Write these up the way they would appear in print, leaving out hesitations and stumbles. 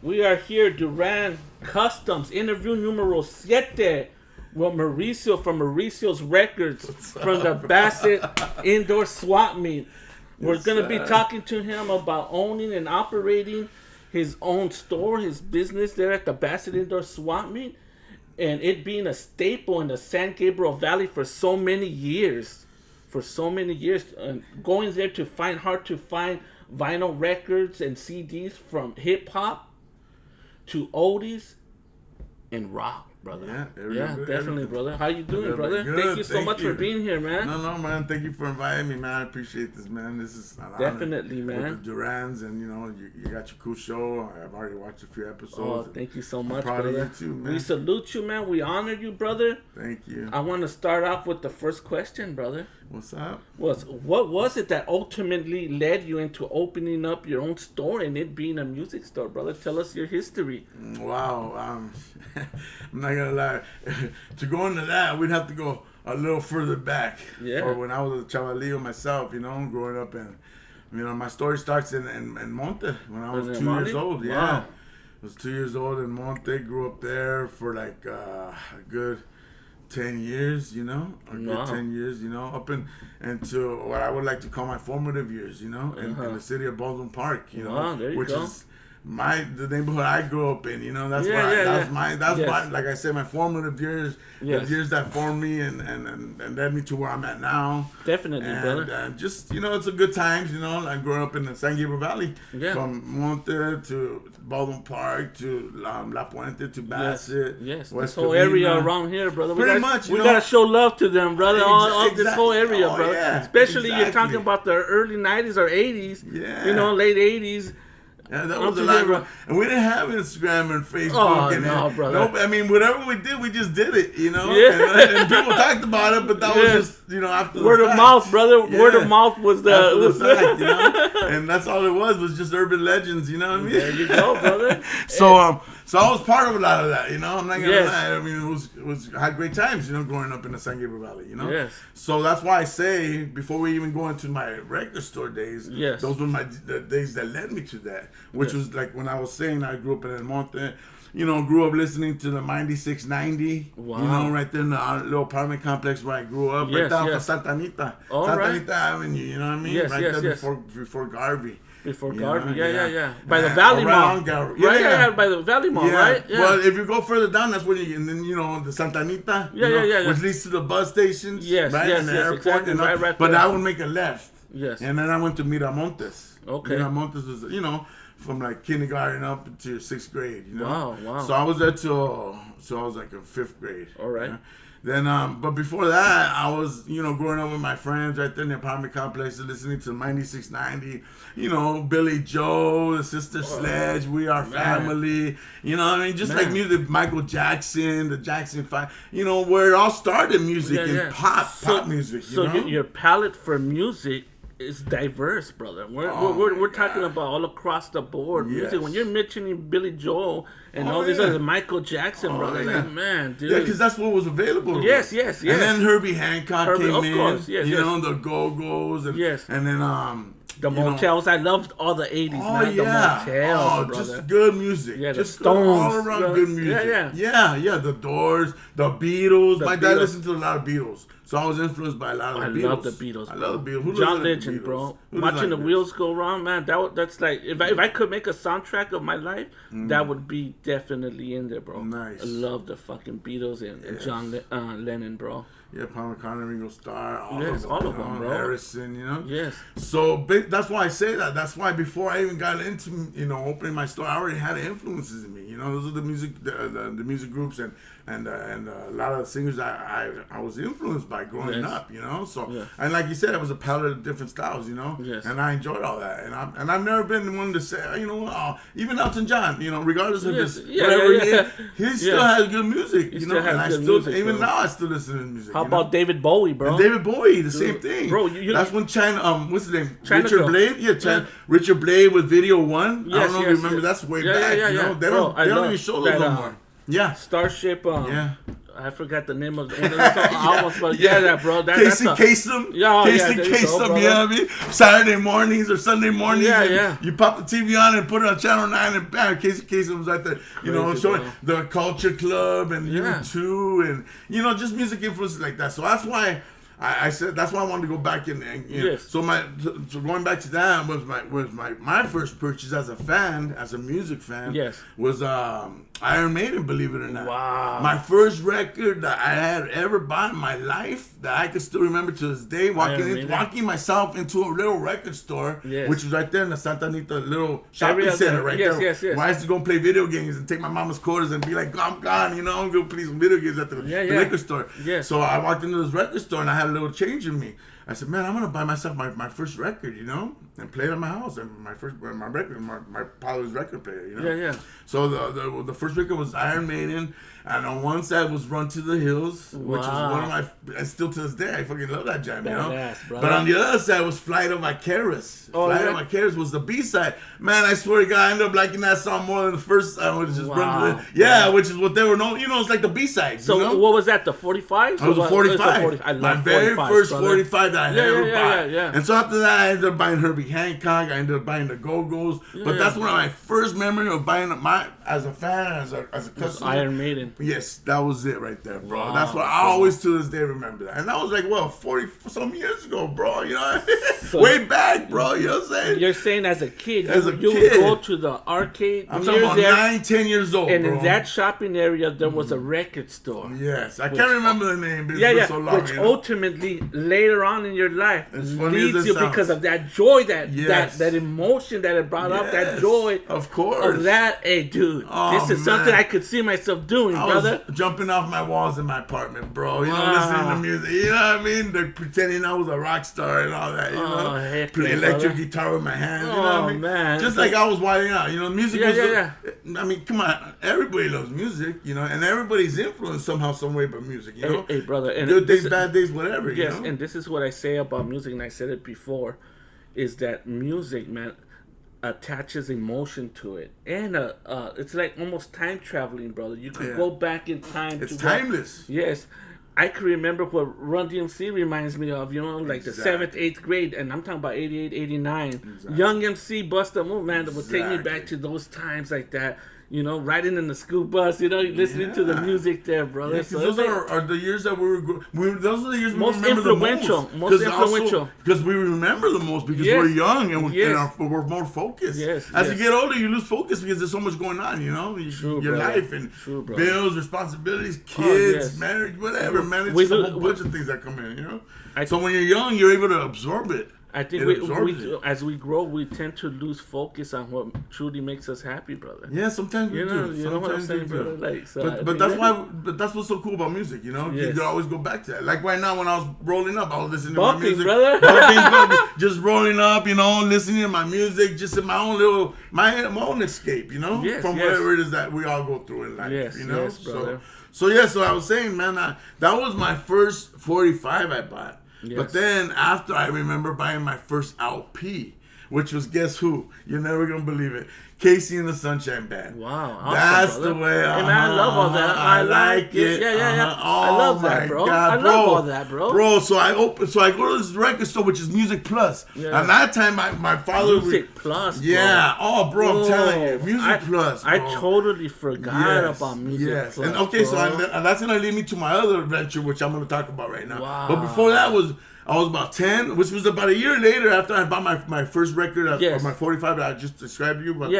We are here, Duran Customz, interview numero 7 with Mauricio from Mauricio'S Records from the Bassett Indoor Swap Meet. We're going to be talking to him about owning and operating his own store, his business there at the Bassett Indoor Swap Meet, and it being a staple in the San Gabriel Valley for so many years. Going there to find hard to find vinyl records and CDs from hip hop to oldies and rock, brother. Yeah, definitely, brother. How you doing, brother? Good. Thank you so much for being here, man. No, man. Thank you for inviting me, man. I appreciate this, man. This is an definitely, honor man. With the Durans, and you got your cool show. I've already watched a few episodes. Oh, thank you so much, I'm proud brother. of you too, man. We salute you, man. We honor you, brother. Thank you. I want to start off with the first question, brother. What's up? What was it that ultimately led you into opening up your own store and it being a music store, brother? Tell us your history. Wow. I'm not gonna lie. To go into that, we'd have to go a little further back. Yeah. Or when I was a chavalillo myself, growing up, and my story starts in Monte when I was 2 years old. Yeah. Wow. I was 2 years old in Monte. Grew up there for like a good 10 years, good 10 years, up into what I would like to call my formative years, in the city of Baldwin Park, which is the neighborhood I grew up in, that's why, like I said, my formative years, the years that formed me and led me to where I'm at now. Definitely, brother. And just, it's a good times, like growing up in the San Gabriel Valley, from Monte to Baldwin Park to La Puente to Bassett. Yes, West this whole Covina. area around here, brother. Pretty much, we gotta show love to them, brother. All this whole area, brother. Yeah, especially you're talking about the early 90s or 80s, late 80s. Yeah, that was a lot. And we didn't have Instagram and Facebook. No, brother. Nope. I mean, whatever we did, we just did it, Yeah. And people talked about it, but that was just, after the word of mouth, brother. Yeah. Word of mouth was the fact, And that's all it was just urban legends, you know what I mean? There you go, brother. So I was part of a lot of that, I'm not gonna lie. I mean, I had great times, growing up in the San Gabriel Valley, Yes. So that's why I say, before we even go into my record store days, those were the days that led me to that, which was like when I was saying I grew up in El Monte, grew up listening to the 9690, right there in the little apartment complex where I grew up, right down for Santa Anita, Anita Avenue, you know what I mean? Yes, right there before Garvey. Before Garvey, by the Valley Mall. By the Valley Mall, right? Yeah. Well, if you go further down, that's when and then, the Santa Anita, which leads to the bus stations, right? And the airport, exactly. Right but I would make a left. Yes. And then I went to Miramontes. Okay. Miramontes was, from like kindergarten up to 6th grade, Wow. So I was there so I was like in 5th grade. All right. Then, but before that, I was, growing up with my friends right there in the apartment complex, listening to 9690, Billy Joe, the Sister Sledge, We Are Family, what I mean? Just like music, Michael Jackson, the Jackson 5, where it all started, music and pop music, So your palette for music is diverse, brother. We're talking about all across the board music. When you're mentioning Billy Joel and all these other Michael Jackson, brother, like, man, dude. Yeah, because that's what was available. Yes. And then Herbie Hancock came in. Course, the Go-Go's. And, and then, the Motels. I loved all the 80s, man. The Motels, brother. Just good music. Yeah, just the Stones. All around good music. Yeah. The Doors, the Beatles. My dad listened to a lot of Beatles. So I was influenced by a lot of the Beatles. I love the Beatles. I love the Beatles. John Legend, bro. Watching the wheels go around, man. That's like if I could make a soundtrack of my life, that would be definitely in there, bro. Nice. I love the fucking Beatles and John Lennon, bro. Yeah, Paul McCartney, Ringo Starr, all of them, bro. Harrison, Yes. So that's why I say that. That's why before I even got into opening my store, I already had influences in me. Those are the music groups and a lot of the singers I was influenced by growing up. So and like you said, it was a palette of different styles. Yes. And I enjoyed all that. And I've never been one to say, even Elton John, regardless of his whatever he still has good music. Even now I still listen to his music. How about David Bowie, bro? And David Bowie, the same thing. Bro, that's when what's his name? Richard Blade? Yeah, Richard Blade with Video 1. I don't know if you remember, that's way back. They don't even show those no more. Yeah. Starship, I forgot the name of one of the albums, but that, bro. Casey Kasem. Casey Kasem, you know what I mean? Saturday mornings or Sunday mornings. Yeah. You pop the TV on and put it on Channel 9 and bam, Casey Kasem was right there. You know, showing the Culture Club and U2 and, you know, just music influences like that. So that's why I said that's why I wanted to go back in. So going back to that was my first purchase as a fan, as a music fan. Was Iron Maiden, believe it or not. Wow. My first record that I had ever bought in my life that I can still remember to this day, walking myself into a little record store, which was right there in the Santa Anita little shopping center right there. Where I used to go and play video games and take my mama's quarters and be like, I'm gone, you know, I'm going to play some video games at the liquor store. So I walked into this record store and I had a little change in me. I said, man, I'm gonna buy myself my first record, you know, and play it at my house. And my father's record player, you know. So the first record was Iron Maiden, and on one side was Run to the Hills, which was one of my, and still to this day, I fucking love that jam, you know. But on the other side was Flight of Icarus. Flight of Icarus was the B-side. Man, I swear to God, I ended up liking that song more than the first side, which is Run to the, which is what they were known. You know, it's like the B-side. So you know? What was that? The 45? It was a 45. My very first 45 that I ever bought. And so after that, I ended up buying Herbie Hancock. I ended up buying the Go-Go's. But that's one of my first memory of buying as a fan, as a customer. Iron Maiden. Yes, that was it right there, bro. Wow, that's what I always to this day remember that. And that was like, 40 some years ago, bro. You know, way back, bro. You know what I'm saying? You're saying as a kid, you would go to the arcade. I'm talking about 9, 10 years old, and bro. in that shopping area, there was a record store. Yes, I can't remember the name. But it's been so long, which ultimately, later on in your life, leads you because of that joy, that emotion that it brought up, that joy. Of course. Of that, hey, dude, this is something I could see myself doing, brother. Jumping off my walls in my apartment, bro. You know, listening to music. You know what I mean? They're pretending I was a rock star and all that. You know, play electric guitar with my hands. You know what I mean? Man. Just like I was wilding out. You know, music was. I mean, come on. Everybody loves music. You know, and everybody's influenced somehow, some way by music. You know, hey brother. And good days, bad days, whatever. Yes, you know? And this is what I say about music, and I said it before, is that music, man, attaches emotion to it, and it's like almost time traveling, brother. You can go back in time. It's timeless. Yes, I can remember what Run DMC reminds me of. You know, like the 7th, 8th grade, and I'm talking about 88, 89. Young MC, Bust a Move, man, that would take me back to those times like that. You know, riding in the school bus, you know, listening to the music there, brother. So those are the years that those are the years most we remember influential, the most. Because we remember the most because we're young and we're more focused. As you get older, you lose focus because there's so much going on, you know, your life and bills, responsibilities, kids, marriage, whatever, man. It's just a whole bunch of things that come in, you know. So when you're young, you're able to absorb it. I think as we grow, we tend to lose focus on what truly makes us happy, brother. Yeah, sometimes we do. You know what I'm saying, brother? Like, so but that's what's so cool about music, you know? You can always go back to that. Like right now when I was rolling up, I was listening to my music. Brother. Just rolling up, you know, listening to my music, just in my own my own escape, you know? From whatever it is that we all go through in life, you know? Brother. So I was saying, man, that was my first 45 I bought. But then after, I remember buying my first LP, which was, guess who? You're never going to believe it. Casey and the Sunshine Band. Wow. Awesome, that's brother. the way. Hey, man, I love all that. I like it. Yeah. I love that, bro. I love all that, bro. Bro, so I go to this record store, which is Music Plus. At that time, my father... Music Plus, bro. Yeah. Oh, bro, I'm telling you. Music Plus, bro. I totally forgot about Music Plus, and okay, so that's going to lead me to my other venture, which I'm going to talk about right now. Wow. But before that I was about 10, which was about a year later after I bought my first record, my 45 that I just described to you, but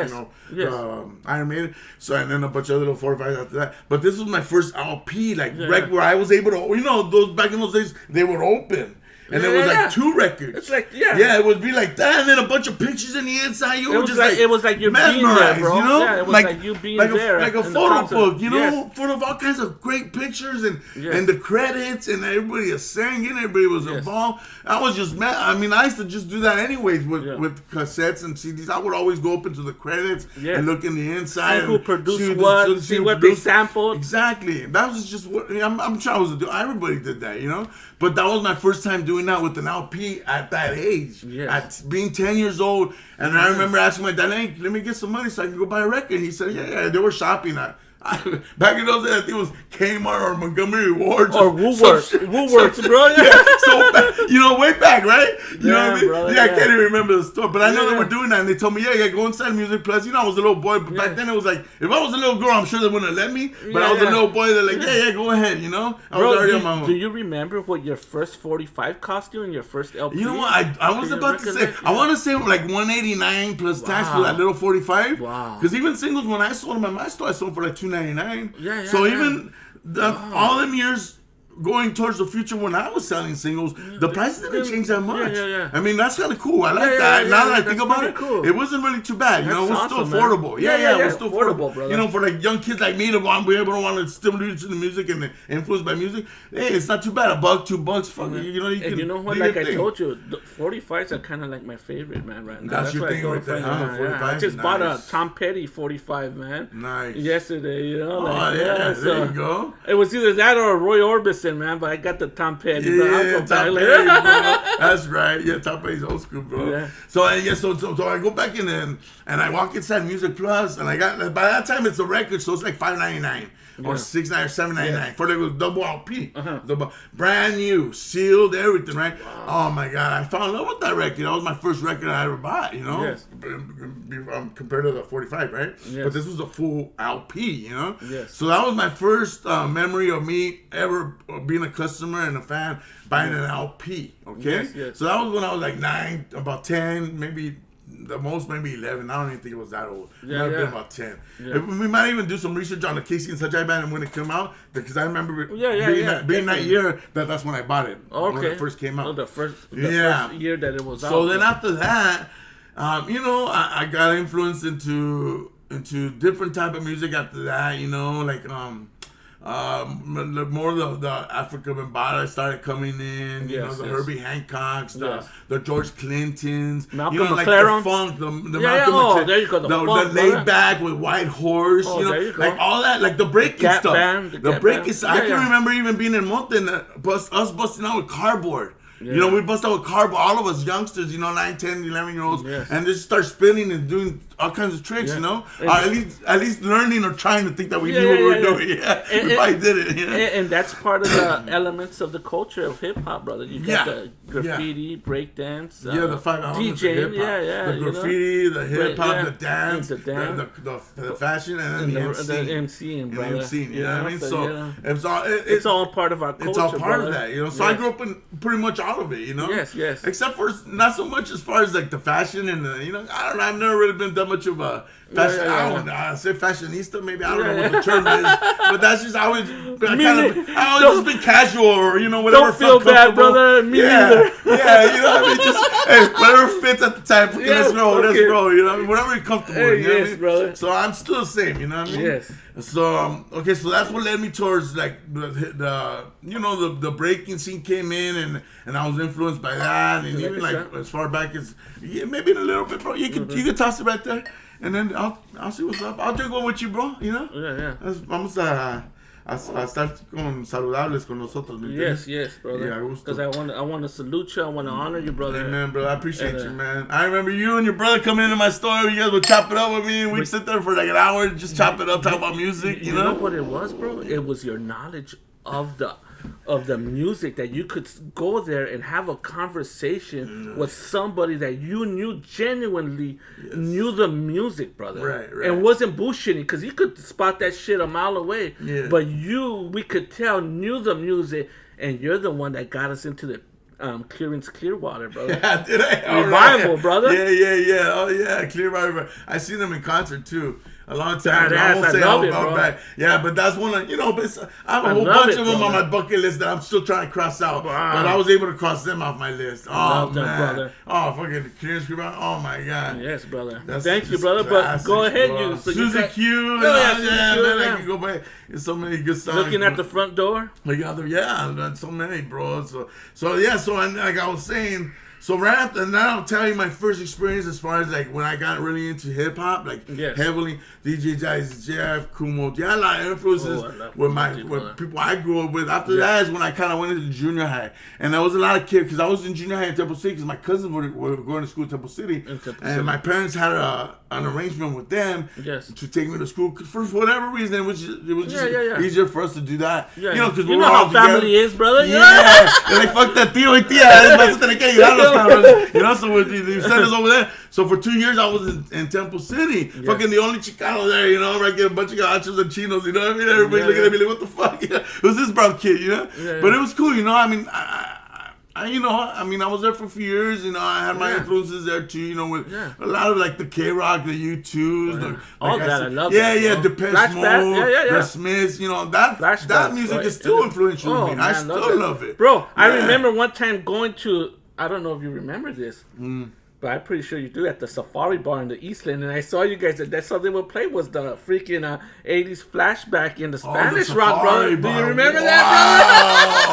Iron Maiden. So, and then a bunch of other little 45s after that. But this was my first LP, record where I was able to, you know, those back in those days, they would open. And there was like 2 records. It's like, it would be like that, and then a bunch of pictures in the inside. You were just like it was like you're mesmerized, being there, bro. You know? Yeah, it was like you being there. Like a photo book, you know, full of all kinds of great pictures and the credits, and everybody was singing, everybody was involved. I was just mad. I mean, I used to just do that anyways with cassettes and CDs. I would always go up into the credits and look in the inside. See who produced what, see what they sampled. Exactly. That was just what I'm trying to do. Everybody did that, you know? But that was my first time doing that with an LP at that age. At being 10 years old. And I remember asking my dad, hey, let me get some money so I can go buy a record. And he said, yeah. They were shopping at Back in those days, I think it was Kmart or Montgomery Ward. Or Woolworths, bro. So, way back, right? You know what I mean? Brother, I can't even remember the store. But I know they were doing that, and they told me, go inside Music Plus. I was a little boy, but back then it was like, if I was a little girl, I'm sure they wouldn't have let me. But I was a little boy, they're like, go ahead, I was already on my own. Do you remember what your first 45 cost you and your first LP? You know what? I was about to say, I want to say like 189 plus tax for that little 45. Wow. Because even singles, when I sold them at my store, I sold for like $2.99. Yeah. So even all them years going towards the future when I was selling singles, the prices didn't change that much. I mean, that's kind of cool. I like that. Now that I think about it, it wasn't really too bad. It was still affordable. It was still affordable, brother. For like young kids like me to be able to want to stimulate to the music and influenced by music, hey, it's not too bad. $1, $2, fuck it. You know what? Like I told you, the 45s are kind of like my favorite, man. Right now. That's your thing right there. I just bought a Tom Petty 45, man. Nice. Yesterday, there you go. It was either that or a Roy Orbison, man. But I got the Tom Petty. Yeah, Tom Petty, bro. That's right. Yeah, Tom Petty's old school, bro. Yeah. So I go back in and I walk inside Music Plus, and I got, by that time it's a record, so it's like $5.99 or $6.99 or $7.99 for the double LP, brand new, sealed, everything, right? Wow. Oh my God, I fell in love with that record. That was my first record I ever bought, Yes. Compared to the 45, right? Yes. But this was a full LP, Yes. So that was my first memory of me ever being a customer and a fan buying an LP. Okay. Yes. So that was when I was like 9, about 10, maybe. The most, maybe 11. I don't even think it was that old. It might have been about 10. Yeah. We might even do some research on the Casey and Such band and when it came out, because I remember being that year that's when I bought it. Okay. When it first came out. The first year that it was out. So then after that, I got influenced into different type of music after that. More of the Africa Bambaataa started coming in, the Herbie Hancocks, the George Clintons, Malcolm like McLaren. the funk, the Malcolm McLaren. There you go, the funk, the laid back with White Horse, there you go. like all that, like the breaking stuff. The breaking stuff. I can remember even being in Monte, us busting out with cardboard. Yeah. We bust out with cardboard, all of us youngsters, 9, 10, 11-year-olds, and just start spinning and doing all kinds of tricks, at least learning or trying to think that we knew what we were doing. We probably did it. And that's part of the elements of the culture of hip hop, brother. You got the graffiti, breakdance, the 5 elements DJing, of hip hop. The graffiti, the hip hop, the dance, the fashion, and then the MCing, brother. You know what I mean? So it's all part of our culture. It's all part of that, So I grew up in pretty much all of it, Yes. Except for not so much as far as like the fashion and the, I don't know. I've never really been that much of a fashion. I don't know. I say fashionista, maybe. I don't know what the term is, but that's just I always just been casual or whatever. Don't feel bad, brother. Me neither. Just whatever fits at the time. Let's roll. Whatever you're comfortable with. Brother. So I'm still the same. You know what I mean? Yes. So so that's what led me towards like the breaking scene came in and I was influenced by that, and even like as far back as maybe a little bit, bro. You can toss it right there, and then I'll see what's up. I'll drink one with you, bro. Vamos a estar con saludables con nosotros. Yes, brother. Because I want to salute you. I want to honor you, brother. Amen, brother. I appreciate you, man. I remember you and your brother coming into my store. You guys would chop it up with me, and we'd sit there for like an hour and just chop it up, talk about music. You know what it was, bro? It was your knowledge of the music, that you could go there and have a conversation with somebody that you knew genuinely knew the music, brother. Right. And wasn't bullshitting, because he could spot that shit a mile away. Yeah. But we could tell, knew the music, and you're the one that got us into the Clearance Clearwater, brother. Yeah, did I? Revival, brother. Yeah. Oh, yeah, Clearwater. I seen them in concert, too. A long time. I won't say how back. Yeah, but that's one of, but I have a whole bunch of them on my bucket list that I'm still trying to cross out. Wow. But I was able to cross them off my list. Oh, man. Brother. Oh, fucking Clearance Clearwater. Oh, my God. Yes, brother. Thank you, brother. But go ahead, bro. Susie Q. I can go back. There's so many good songs. Looking at the front door. So many, bro. So like I was saying, so right after, and now I'll tell you my first experience as far as like when I got really into hip hop, like heavily DJ Jazz Jeff, Kumo, a lot of influences with people I grew up with. After that is when I kind of went into junior high, and there was a lot of kids because I was in junior high in Temple City because my cousins were going to school in Temple City, and my parents had a an arrangement with them yes. to take me to school. Cause for whatever reason, it was just easier for us to do that. Yeah, you know, because you know how family is, brother. Yeah, and like fuck that tío y tía. Vas a tener que ayudar a los cabrones. You know, so you sent us over there. So for 2 years, I was in Temple City, fucking the only Chicano there. You know, right? Get a bunch of gachos and chinos. You know what I mean? Everybody looking at me like, what the fuck? You know? It was this brown kid, you know. But it was cool, you know. I mean, I was there for a few years. You know, I had my influences there too. You know, with a lot of like the K-Rock, the U2s, all that. I love that. Yeah, Depeche Mode, the Smiths. You know, that music is still influential to me. I still love it, bro. I remember one time going to. I don't know if you remember this. But I'm pretty sure you do at the Safari Bar in the Eastland, and I saw you guys. That's how they would play was the freaking '80s flashback in the Spanish rock, brother. Do you remember that,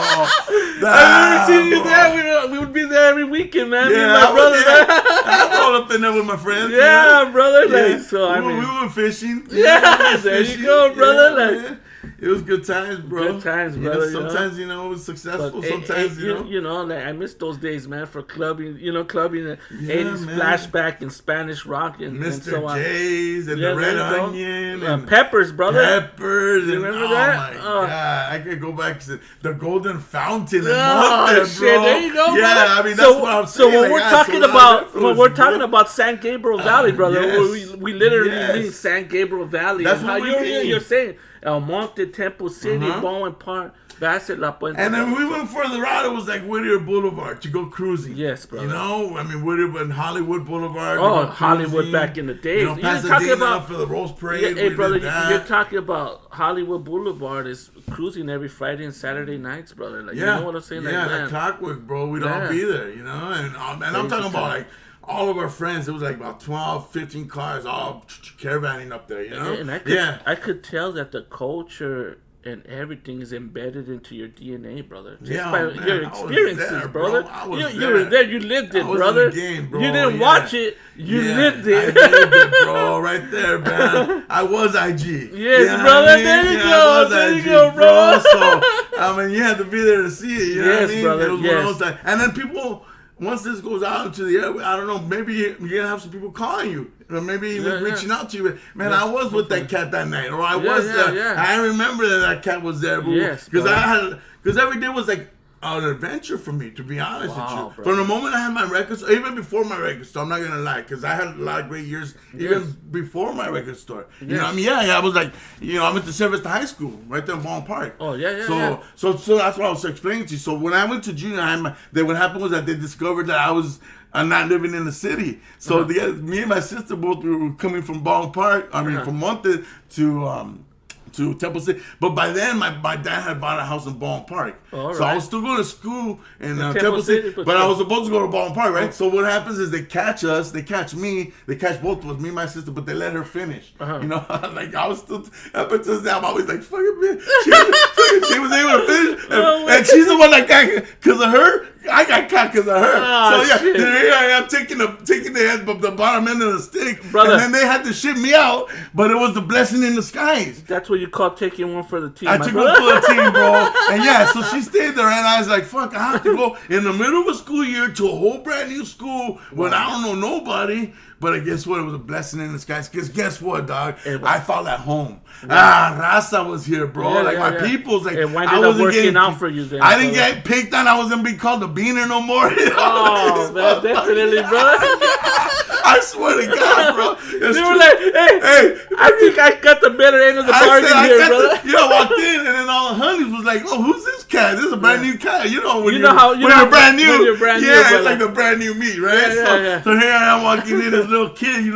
brother? I remember seeing you there. We would be there every weekend, man. Yeah, my brother. I rolled up in there with my friends. Yeah, brother. Yeah. Like, so I mean, we went fishing. Yeah, there you go, brother. Yeah, it was good times, bro. Good times, brother. You know, sometimes it was successful. Sometimes like I miss those days, man, for clubbing. You know, clubbing the '80s flashback and Spanish rock and Mr. so on. J's and the Red Onion and Peppers, brother. Peppers. You remember that? Oh my god, I could go back to the Golden Fountain. Oh shit! There you go, yeah, brother. I mean that's what I'm saying. So when we're talking about San Gabriel Valley, brother, we literally mean San Gabriel Valley. That's how what you're saying. El Monte, Temple City, Bowen Park, Bassett, La Puente. And then we went further out. It was like Whittier Boulevard to go cruising. Yes, brother. You know, I mean Whittier and Hollywood Boulevard. Oh, Hollywood back in the days. You know, Pasadena about, for the Rose Parade. Hey, brother, you're talking about Hollywood Boulevard is cruising every Friday and Saturday nights, brother. Like, you know what I'm saying? Yeah, like, like clockwork, bro. We'd all be there, you know? And I'm talking about like all of our friends. It was like about 12, 15 cars all caravanning up there, you know? And I could tell that the culture and everything is embedded into your DNA, brother. Just by your experiences, brother. You were there. You lived it, brother. Game, bro. You didn't watch it. You lived it. I lived it, bro. Right there, man. I was IG. Yes, brother. There you go. There you go, bro. So, I mean, you had to be there to see it. You know what I mean? Brother. It was one of those times. And then people... Once this goes out into the air, I don't know, maybe you're going to have some people calling you. Or maybe even reaching out to you. Man, I was with that cat that night. Or I was there. I remember that cat was there. Because every day was like an adventure for me, to be honest with you. Bro. From the moment I had my record store, even before my record store, I'm not going to lie, because I had a lot of great years even before my record store. You know what I mean? I was like, I went to Service to high school right there in Ballin Park. Oh, So that's what I was explaining to you. So when I went to junior high, what happened was that they discovered that I was not living in the city. So me and my sister both were coming from Ballin Park, from Monte to Temple City. But by then, my dad had bought a house in Ballin Park. So I was still going to school in Temple City, but I was supposed to go to Ballin Park, right? So what happens is they catch us, they catch me, they catch both of us, me and my sister, but they let her finish. You know, like I was still, up until this day, I'm always like, fucking man. She was able to finish. And she's the one that got, because of her, I got caught because of her. So here I am taking the bottom end of the stick, brother. And then they had to ship me out, but it was the blessing in disguise. That's what you call taking one for the team. I took one for the team, bro. And so she stayed there, and I was like, fuck, I have to go in the middle of a school year to a whole brand new school when I don't know nobody. But guess what? It was a blessing in disguise. Because guess what, dog? I felt at home. Raza was here, bro. My people's like, it winded up working out for you then. I didn't get picked on. I wasn't being called a beaner no more. Oh, man, definitely, brother. I swear to God, bro. They were like, hey, I think I got the better end of the bargain here, brother. I walked in, and then all the honeys was like, oh, who's this cat? This is a brand new cat. When you're brand new. When you're brand new, it's like the brand new meat, right? So here I am walking in as a little kid,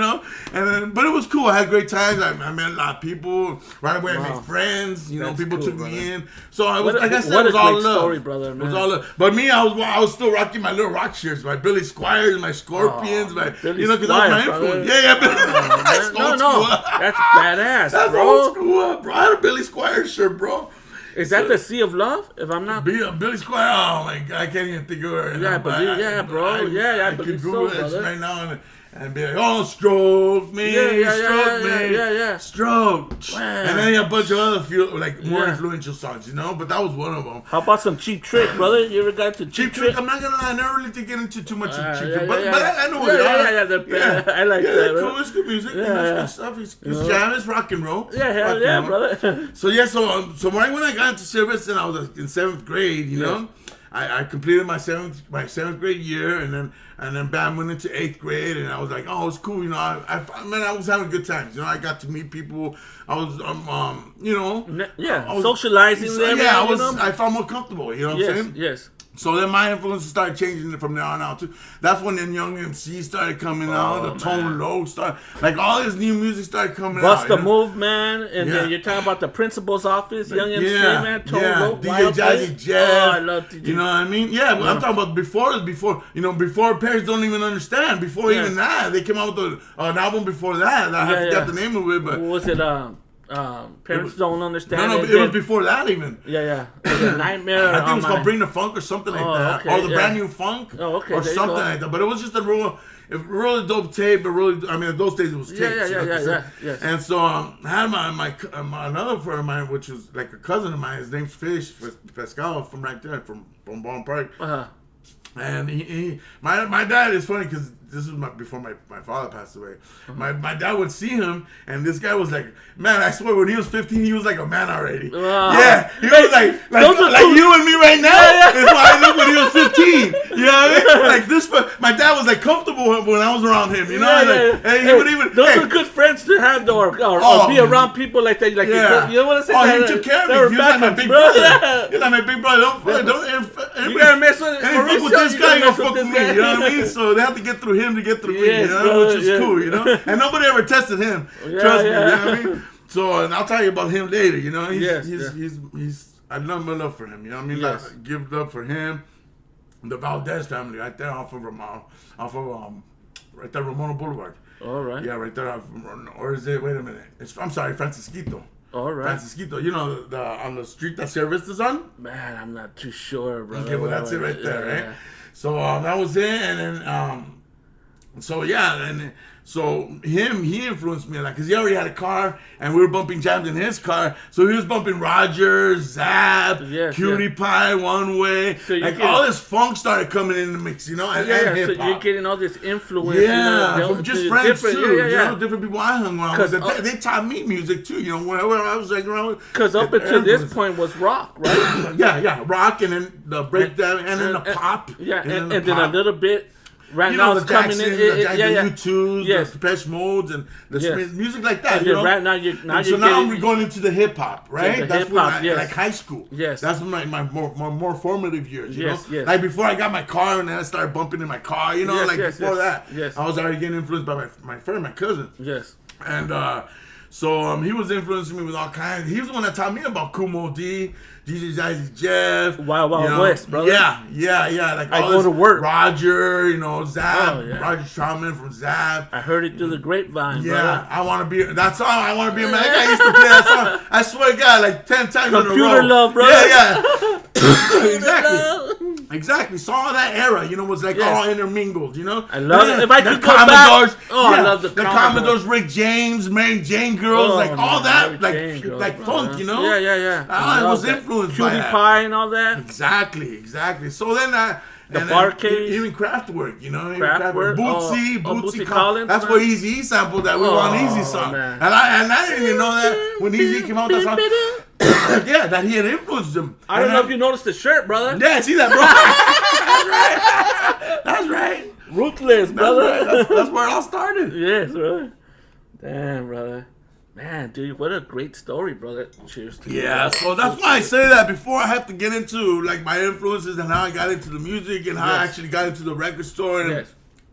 but it was cool. I had great times. I met a lot of people. Right away, I made friends. People took me in. So I was, like I said, it was all love. Story, brother, man. It was all love. But me, I was still rocking my little rock shirts, my Billy Squires, my Scorpions, because that was my influence. No, that's badass, that's bro. Old school up, bro. I had a Billy Squires shirt, bro. Is that the Sea of Love? If I'm not Billy Squire, oh my God, I can't even think of her. Bro. I believe could so, Google it brother. right now, and be like, oh, stroke me, stroke. Man. And then he had a bunch of other more influential songs, you know. But that was one of them. How about some Cheap Trick, brother? You ever got to Cheap Trick? I'm not gonna lie, I never really did get into too much of Cheap Trick, but I know what it is. I like that. Cool, it's good music. Good stuff. It's jam, it's rock and roll. Yeah, brother. So right when I got into service and I was in 7th grade, you know. I completed my seventh grade year, and then bam, went into 8th grade, and I was like, oh, it's cool, you know. I was having good times, you know. I got to meet people. I was, you know, socializing. I felt more comfortable. You know what I'm saying? Yes. So then my influences started changing from there on out too. That's when the Young MC started coming out, the Tone Low started, like all this new music started coming out. Bust the Move, man, and then you're talking about the Principal's Office, Young MC, man, Tone Low, DJ Jazzy Jeff. Oh, I love DJ. You know what I mean? Yeah, I'm talking about before, you know, before parents don't even understand. Before even that, they came out with an album before that. I forgot the name of it, but what was it? Parents don't understand. No, it was before that even. Yeah. Nightmare. I think it was called Bring the Funk or something like that. Okay, or the Brand New Funk. Oh, okay. Or something like that. But it was just a really dope tape, but really, I mean, in those days it was tapes. Yeah. And so I had another friend of mine, which was like a cousin of mine. His name's Fish Pascal from right there, from Ballin Park. And my dad is funny because this is before my father passed away. My dad would see him, and this guy was like, man, I swear when he was 15, he was like a man already. Yeah, he was like you and me right now. That's why I look when he was 15. You know what I mean? Like this, my dad was like comfortable when I was around him. You know, and he would even. Those are good friends to have, though, or be around people like that. Like you know what I'm saying? Oh, he took care of me. He was like my big brother. He's like my big brother. You gotta mess with Mauricio. This guy gonna fuck with me, you know what I mean? So they have to get through him to get through me, you know, which is cool, you know. And nobody ever tested him. Trust me, you know what I mean? So, and I'll tell you about him later, you know. He's I love my love for him, you know what I mean? Yes. Like, give love for him. The Valdez family, right there off of right there, Ramona Boulevard. All right. Yeah, right there. Or is it? Wait a minute. I'm sorry, Francisquito. All right. Francisquito, you know, on the street that Sierra Vista's on? Man, I'm not too sure, bro. Okay, well, that's it right there, right? So that was it, and then so he influenced me, like, because he already had a car, and we were bumping jams in his car, so he was bumping Rogers, Zap, Cutie Pie, One Way, so like all this funk started coming in the mix, you know, and hip-hop. So you're getting all this influence, from just friends too, you know, different people I hung around with. They taught me music too, you know, whenever I was like around. Because up until this point was rock, right? yeah, rock, and then the breakdown, and then the pop, and then a little bit. Right you now know, it's coming in. The U2s, the Depeche Modes, and the music like that. And you know? Right now we're going into the hip hop, right? Yeah, that's hip-hop, when like high school. Yes. That's when my more formative years. You know? Yes. Like before I got my car and then I started bumping in my car. You know, before that, I was already getting influenced by my friend, my cousin. Yes. And so he was influencing me with all kinds. He was the one that taught me about Kumo D, DJ Jazzy Jeff, Wild West, brother. Yeah. Like I go to work. Roger, you know, Zap, Roger Troutman from Zap. I heard it through the grapevine. Yeah, brother. I want to be. That song, I want to be a man. That guy used to play that song. I swear to God, like 10 times in a row. Computer love, brother. Yeah. Exactly. So all that era, you know, was like all intermingled, you know? I love it. If I could go back, I love the Commodores, Rick James, Mary Jane Girls, all that, like funk, you know? Yeah. I was influenced by that. Cutie Pie and all that. Exactly. So then the Barcades. Even Kraftwerk, you know? Kraftwerk. Bootsy Collins. That's where Eazy sampled that. We were on Eazy song. Man. And I didn't even know that when Eazy came out with that song. Yeah, that he had influenced him. I don't know if you noticed the shirt, brother. Yeah, see that, bro? That's right. Ruthless, brother. That's where it all started. Yes, brother. Damn, brother. Man, dude, what a great story, brother. Cheers to you. Yeah, so that's why I say that before I have to get into like my influences and how I got into the music and how I actually got into the record store. And,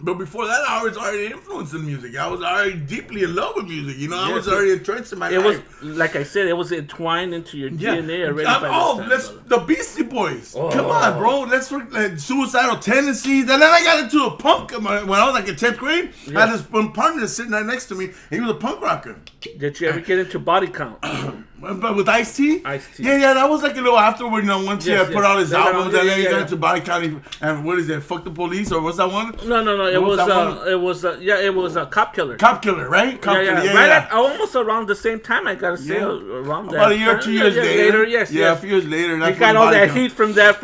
but before that, I was already influenced in music. I was already deeply in love with music. You know, I was already entrenched in my life. It was, like I said, it was entwined into your DNA already. The Beastie Boys. Come on, bro. Let's work like Suicidal Tendencies. And then I got into a punk when I was like in 10th grade. I had this one partner sitting right next to me. He was a punk rocker. Did you ever get into Body Count? But with Ice-T? Ice-T. Yeah, that was like a little afterward, you know, once he had put out his albums, and then he got into Body County, and what is it, Fuck the Police, or what's that one? No, it was a Cop Killer. Cop Killer, right? Cop Killer, right at, almost around the same time, I gotta say, around that. About a year or 2 years later. Yes. Yeah, a few years later. He got all that heat from Cop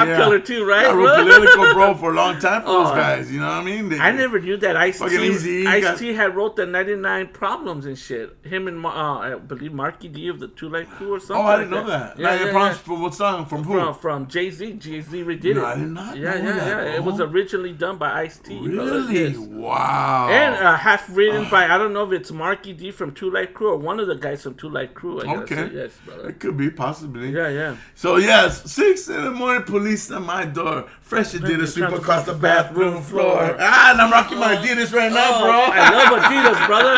Killer too, right? Yeah, real political, bro, for a long time for those guys, you know what I mean? I never knew that Ice-T had wrote the 99 Problems and shit. Him and, I believe, Marky D of the Two Light Crew or something. Oh, I didn't know that. 99 Problems from what song? From who? From Jay-Z. Jay-Z redid it. No, I did not know that. Yeah. It was originally done by Ice-T. Really? Yes. Wow. And half written by, I don't know if it's Marky D from Two Light Crew or one of the guys from Two Light Crew. Yes, brother. It could be, possibly. Yeah. So, yes, 6 a.m, police at my door. Fresh Adidas sweep across the bathroom floor. And I'm rocking my Adidas right now, bro. I love Adidas, brother.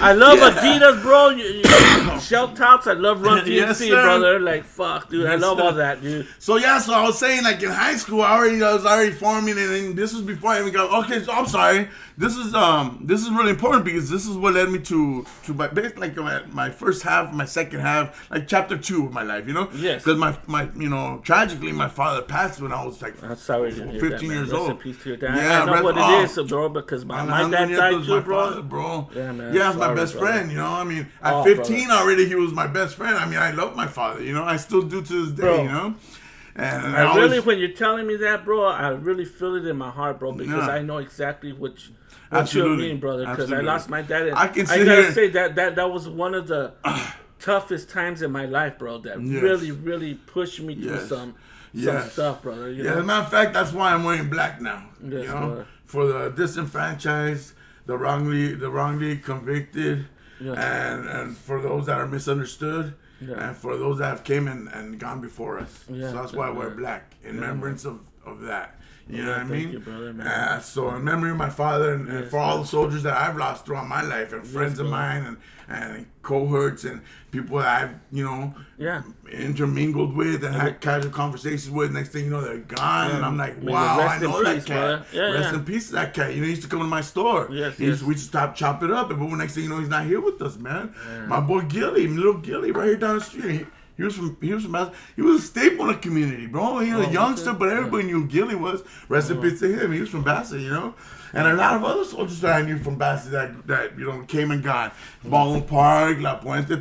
I love Adidas, bro. Shout outs. I love Run DMC, brother. Like, fuck, dude. I love all that, dude. So, so I was saying, like, in high school, I was already forming, and this was before I even got, okay, so I'm sorry. This is really important because this is what led me to my first half, my second half, like chapter 2 of my life, you know? Yes. Because my tragically, my father passed when I was like 15 years old. Rest in peace to your dad. Yeah, I know what it is, bro, because my dad died too, bro. Yeah, man. Yeah, he's my best friend, you know? I mean, at 15 already, he was my best friend. I mean, I love my father, you know? I still do to this day, you know? And I really, when you're telling me that, bro, I really feel it in my heart, bro, because I know exactly what you mean, brother. Because I lost my dad. And I gotta say that was one of the toughest times in my life, bro. That really pushed me through some stuff, brother. You know? As a matter of fact, that's why I'm wearing black now. Yes, you know, for the disenfranchised, the wrongly convicted, and for those that are misunderstood. Yeah. And for those that have came and gone before us. Yeah, so that's why I wear black, in remembrance of that. You know what I mean? Thank you, brother, man. So in memory of my father and for all the soldiers that I've lost throughout my life, and friends of mine and cohorts and people that I've, intermingled with and had casual conversations with. Next thing you know, they're gone. And I'm like, wow, I know that cat. Rest in peace to that cat. You know, he used to come to my store. We used to stop, chop it up. But next thing you know, he's not here with us, man. My boy Gilly, little Gilly, right here down the street. He was a staple in the community, bro. He was a youngster, but everybody knew Gilly was. Rest in peace to him. He was from Bassett, you know. And a lot of other soldiers that I knew from Bassett that came and gone. Baldwin Park, La Puente,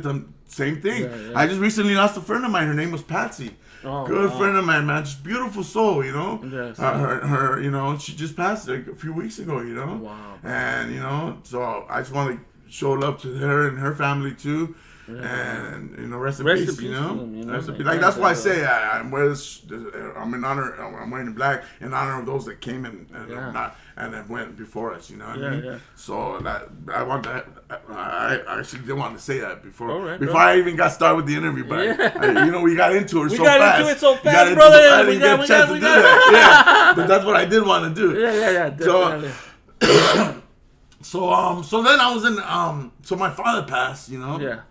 same thing. I just recently lost a friend of mine. Her name was Patsy. Good friend of mine, man. Just beautiful soul, you know. Her, she just passed a few weeks ago, you know. Wow. And so I just want to show love to her and her family too. And rest in peace, you know. Like that's why I say I'm wearing I'm in honor. I'm wearing black in honor of those that came and that went before us. You know what I mean? So that I actually did want to say that before I even got started with the interview. But we got into it so fast, brother. I didn't get a chance to do that. But that's what I did want to do. Definitely. So then I was in so my father passed, you know.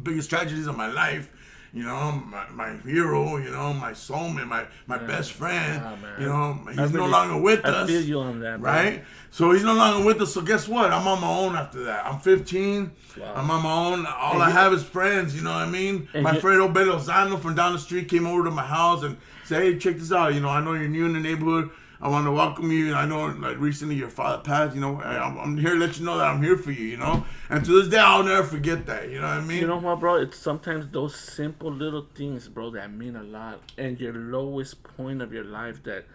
Biggest tragedies of my life, you know, my hero, you know, my soulmate, my best friend, you know, he's no longer with us. I feel you on that, right? So he's no longer with us. So guess what? I'm on my own after that. I'm 15. Wow. I'm on my own. All I have is friends. You know what I mean? My friend Obed Lozano from down the street came over to my house and said, "Hey, check this out. You know, I know you're new in the neighborhood. I want to welcome you. I know, like, recently your father passed. You know, I'm here to let you know that I'm here for you, you know? And to this day, I'll never forget that. You know what I mean? You know what, bro? It's sometimes those simple little things, bro, that mean a lot. And your lowest point of your life that,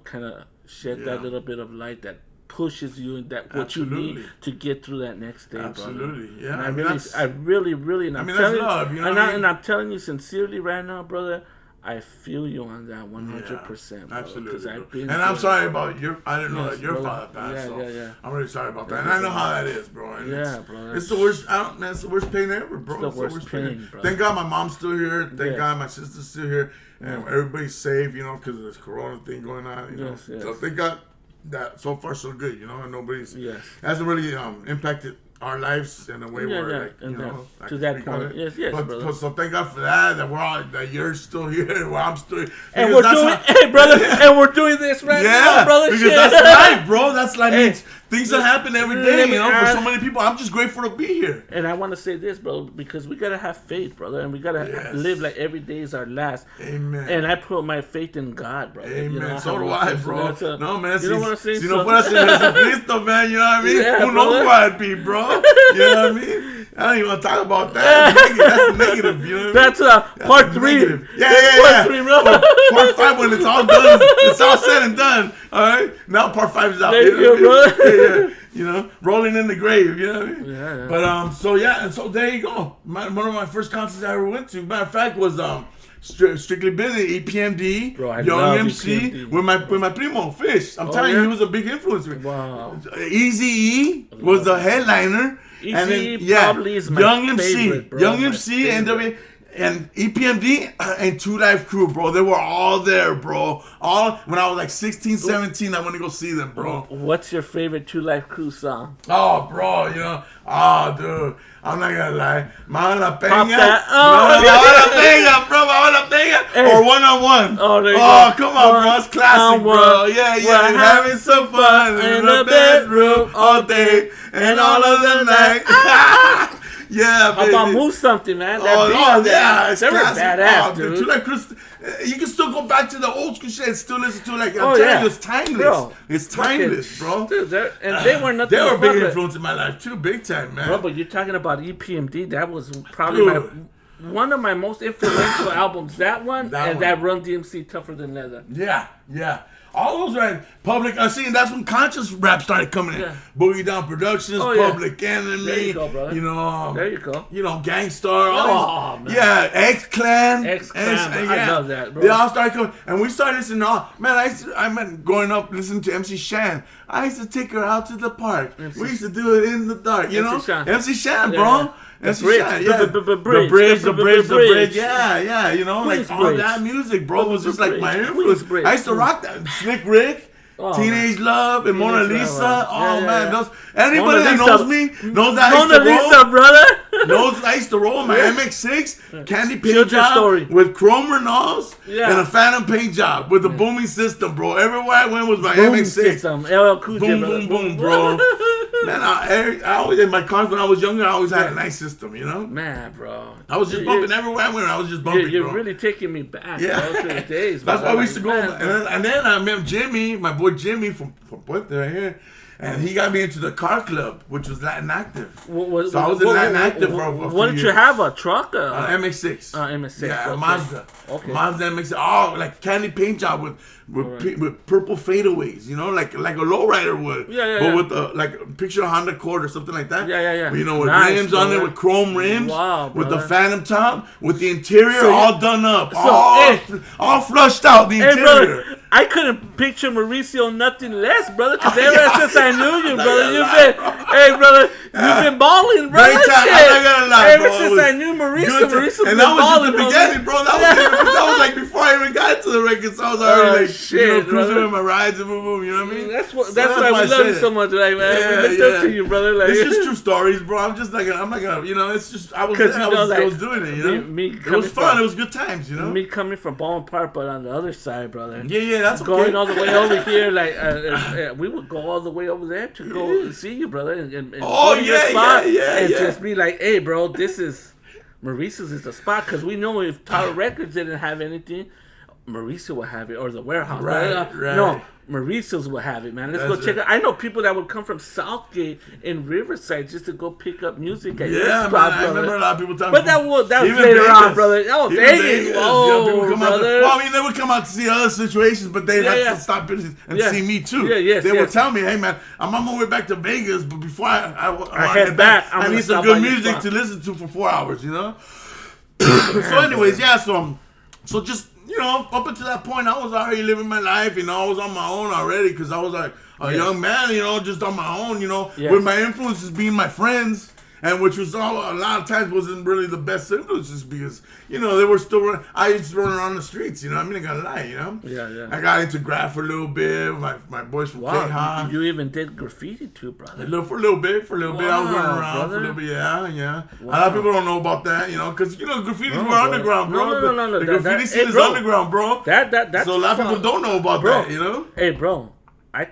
kind of shed that little bit of light that pushes you in that what you need to get through that next day, Absolutely, brother. Yeah. And I really, and that's love, you know and I'm telling you sincerely right now, brother, I feel you on that 100%. Absolutely. And I'm sorry about I didn't know that your father passed. I'm really sorry about that. And I know how that is, bro. And bro. It's the worst. It's the worst pain ever, bro. It's the worst pain, bro. Thank God my mom's still here. Thank God my sister's still here. And everybody's safe, because of this corona thing going on, So thank God that so far so good, and nobody's hasn't really impacted our lives in a way where, like, you know, to that point. Yes, brother. So thank God for that. That you're still here, while I'm still here. And we're doing, hey, brother, and we're doing this right now, brother. Because that's life, bro. That's life. Means things that happen every day, you know. For so many people, I'm just grateful to be here. And I want to say this, bro, because we gotta have faith, brother, and we gotta live like every day is our last. Amen. And I put my faith in God, brother. Amen. You know, so do I, bro. No, man. You know what I'm saying? Si no fuera Jesucristo, man, you know what I mean? Who knows where I'd be, bro? You know what I mean? I don't even want to talk about that. That's negative, you know what I mean? That's part 3. Negative. Yeah. Part 3, bro. Part 5 when it's all done. It's all said and done. All right? Now part 5 is out. There you go, bro. Yeah. You know, rolling in the grave, you know what I mean? Yeah. But, so there you go. One of my first concerts I ever went to, matter of fact, was Strictly Business, EPMD, bro, Young MC, EPMD. with my primo, Fish. I'm telling you, he was a big influence. Wow. Eazy-E was the headliner. Eazy-E probably is my Young favorite, MC, bro. Young MC, NW, and EPMD and Two Live Crew, bro. They were all there, bro. When I was like 16, 17, I went to go see them, bro. What's your favorite Two Live Crew song? Oh, bro, you know. Oh, dude. I'm not gonna lie. Mala Peña. Mala Peña. Hey. Or One on One. Oh, there you go. Come on, bro. It's classic, bro. Yeah. We're having some fun in the bedroom all day and all of the night. Yeah, baby. How about Move Something, man? It's they were badass, dude. Dude, like you can still go back to the old school shit and still listen to it. Like, I'm telling you, it's timeless. Bro, it's timeless, bro. Dude, and they were nothing. They were a big influence in my life too, big time, man. Bro, but you're talking about EPMD. That was probably one of my most influential albums. That one and that Run DMC, Tougher Than Leather. Yeah. All those right, Public. And that's when conscious rap started coming in. Boogie Down Productions, Public Enemy. There you go, brother. You know, there you go. You know, Gangstar. Man. X-Clan. I love that, bro. They all started coming, and we started listening. I growing up listening to MC Shan. I used to take her out to the park. We used to do it in the dark. You know, MC Shan, bro. The bridge. Yeah. You know, like all that music, bro, was just like my influence. I used to rock that. Slick Rick. Teenage Love and Mona Lisa. Man, anybody that knows me knows that I used to roll. Mona Lisa, brother. Knows I used to roll my MX6 candy paint job with chrome Renaults and a Phantom paint job with a booming system, bro. Everywhere I went was my MX6 system. LL Cool J, boom, bro. Man, I always in my cars when I was younger, I always had a nice system, you know. Man, bro, I was just bumping everywhere I went. I was just bumping. You're really taking me back, bro, to the days. That's why we used to go. And then I met Jimmy, my boy Jimmy from Puente right here, and he got me into the car club, which was Latin Active. So I was in Latin Active for a few years. What did you have? A truck? MX6. MX6. Yeah, Mazda. Okay. Mazda MX6. Like candy paint job with purple fadeaways, you know, like a lowrider would. But with a picture of Honda Accord or something like that. Yeah. You know, with rims on it, with chrome rims. Wow, with the Phantom top, with the interior all done up, all flushed out. The interior. Brother, I couldn't picture Mauricio nothing less, brother. Because ever since I knew you, brother, you've been balling, brother. I'm not gonna lie, ever since I knew Mauricio been and that was balling, just the beginning, bro. That was like before I even got to the records. I was already cruising with my rides and boom, you know what I mean? That's why we love you so much, like, man. We looked up to you, brother. Like, it's just true stories, bro. I'm not gonna, you know. It's just I was doing it, you know. It was fun. It was good times, you know. Me coming from Baldwin Park, but on the other side, brother. Yeah, that's going all the way over here. Like we would go all the way over there to go see you, brother, and just be like, hey, bro, this is Mauricio'S is the spot, because we know if Tower Records didn't have anything, Mauricio will have it, or the warehouse. Right. No, Mauricio'S will have it, man. Let's go check it. I know people that would come from Southgate and Riverside just to go pick up music at your spot, man, brother. I remember a lot of people talking. But that was later on, brother. Oh, Vegas. Oh, brother. Well, I mean, they would come out to see other situations, but they'd have to stop and see me too. They would tell me, hey, man, I'm on my way back to Vegas, but before I head back, I need some good music to listen to for 4 hours, you know? So anyways, so just, you know, up until that point, I was already living my life. You know, I was on my own already, because I was like a young man, you know, just on my own, you know, with my influences being my friends And which was a lot of times wasn't really the best influences because, you know, they were still, I used to run around the streets, you know, I mean, I gotta lie, you know? Yeah. I got into graph for a little bit, my boys from K-Hop. You even did graffiti too, brother. For a little bit, I was running around brother. For a little bit, yeah. Wow. A lot of people don't know about that, you know, because, you know, graffitis were underground, bro. No. The graffiti scene is underground, bro. That's so a lot of people don't know about that, you know? Hey, bro, I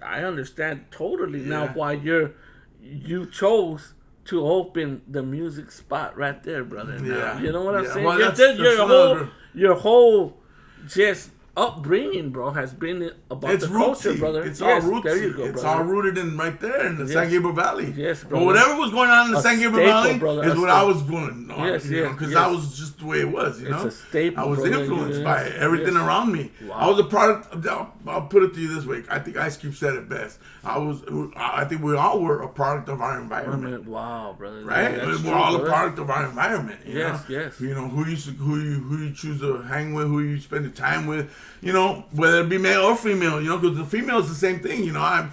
understand totally now why you chose to open the music spot right there, brother. Yeah. You know what I'm saying? Well, your whole just upbringing, bro, has been about the culture, brother. It's all rootsy. There you go, it's brother. all rooted in right there in the San Gabriel Valley. Yes, bro. But whatever was going on in the San Gabriel Valley is what I was going on. Yes, because that was just the way it was, you know? It's a staple, I was influenced by everything around me. Wow. I was a product, I'll put it to you this way. I think Ice Cube said it best. I think we all were a product of our environment. Wow, brother. Right? We're all a product of our environment. Yes. You know, who you choose to hang with, who you spend your time with, you know, whether it be male or female, you know, because the female is the same thing, you know.